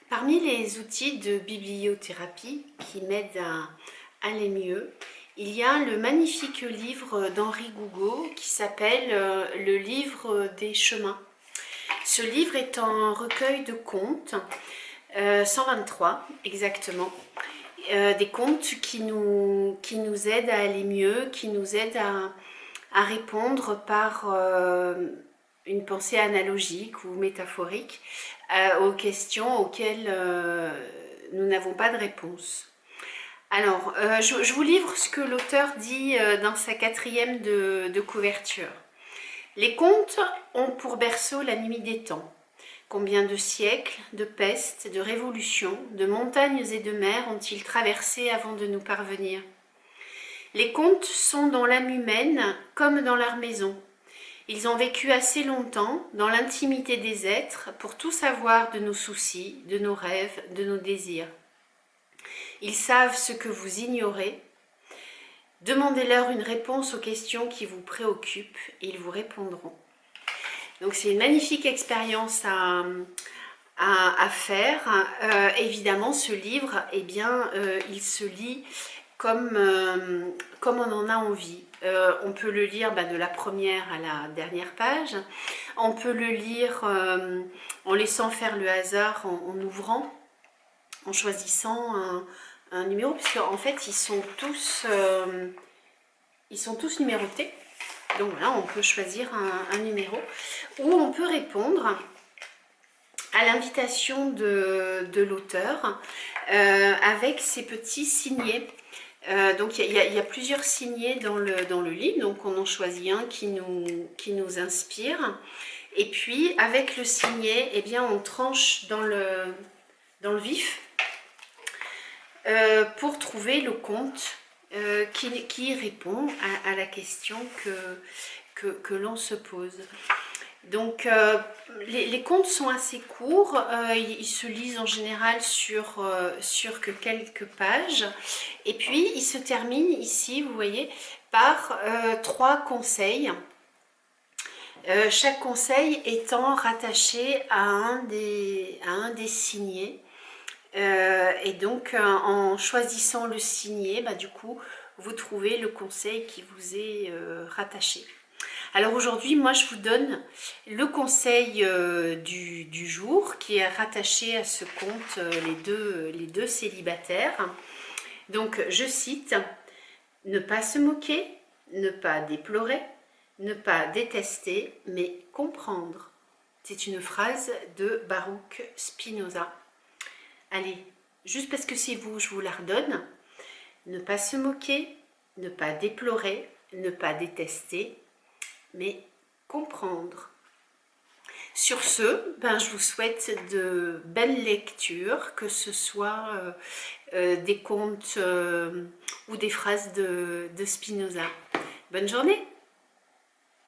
Parmi les outils de bibliothérapie qui m'aident à aller mieux, il y a le magnifique livre d'Henri Gougaud qui s'appelle Le livre des chemins. Ce livre est un recueil de contes, 123 exactement, des contes qui nous aident à aller mieux, qui nous aident à répondre par une pensée analogique ou métaphorique aux questions auxquelles nous n'avons pas de réponse. Alors, je vous livre ce que l'auteur dit dans sa quatrième de couverture. Les contes ont pour berceau la nuit des temps. Combien de siècles, de pestes, de révolutions, de montagnes et de mers ont-ils traversé avant de nous parvenir? Les contes sont dans l'âme humaine comme dans leur maison. Ils ont vécu assez longtemps dans l'intimité des êtres pour tout savoir de nos soucis, de nos rêves, de nos désirs. Ils savent ce que vous ignorez. Demandez-leur une réponse aux questions qui vous préoccupent et ils vous répondront. Donc c'est une magnifique expérience à faire. Évidemment, ce livre, eh bien, il se lit comme on en a envie. On peut le lire de la première à la dernière page. On peut le lire en laissant faire le hasard, en ouvrant, en choisissant un numéro, puisque en fait ils sont tous numérotés. Donc voilà, on peut choisir un numéro ou on peut répondre à l'invitation de l'auteur avec ces petits signets. Donc il y a plusieurs signets dans le livre, donc on en choisit un qui nous inspire. Et puis avec le signet, eh bien, on tranche dans le vif pour trouver le conte qui répond à la question que l'on se pose. Donc les contes sont assez courts, ils se lisent en général sur que quelques pages, et puis ils se terminent ici, vous voyez, par 3 conseils. Chaque conseil étant rattaché à un des signets. Et donc en choisissant le signet, du coup vous trouvez le conseil qui vous est rattaché. Alors aujourd'hui, moi je vous donne le conseil du jour qui est rattaché à ce conte, les deux célibataires. Donc je cite: ne pas se moquer, ne pas déplorer, ne pas détester, mais comprendre. C'est une phrase de Baruch Spinoza. Allez, juste parce que c'est vous, je vous la redonne. Ne pas se moquer, ne pas déplorer, ne pas détester, mais comprendre. Sur ce, je vous souhaite de belles lectures, que ce soit des contes ou des phrases de Spinoza. Bonne journée!